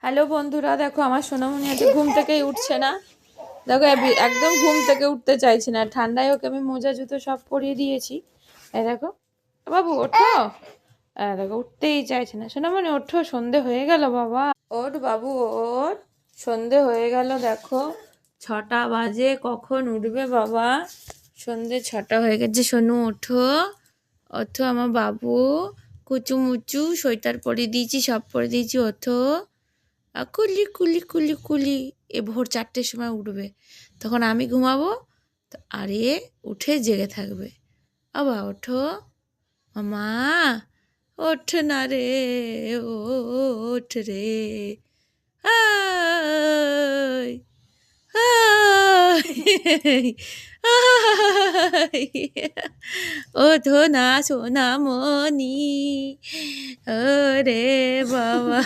Hello বন্ধুরা, দেখো আমার সোনামণি আজ ঘুম থেকেই উঠছে না। দেখো একদম ঘুম থেকে উঠতে চাইছে না। ঠান্ডায় ওকে আমি মোজা জুতো সব পরিয়ে দিয়েছি। দেখো বাবু ওঠো। দেখো উঠতেই চাইছে না। সোনামণি ওঠো, সন্ধে হয়ে গেল বাবা। ওঠ বাবু ওঠ, সন্ধে হয়ে গেল। দেখো 6টা বাজে, কখন উঠবে বাবা? সন্ধে 6টা হয়ে গেছে। সোনু ওঠো, ওঠো আমার বাবু। কুচু মুচু সোয়েটার পরিয়ে দিয়েছি, সব পরে দিয়েছি, ওঠো। কুলি কুলি কুলি কুলি। ভোর 4টের সময় উঠবে, তখন আমি ঘুমাবো। আর উঠে জেগে থাকবে। আবার ওঠো মামা, ওঠ না রে, ওঠ রে। আয় আয় ওঠো না সোনামণি, ওরে বাবা।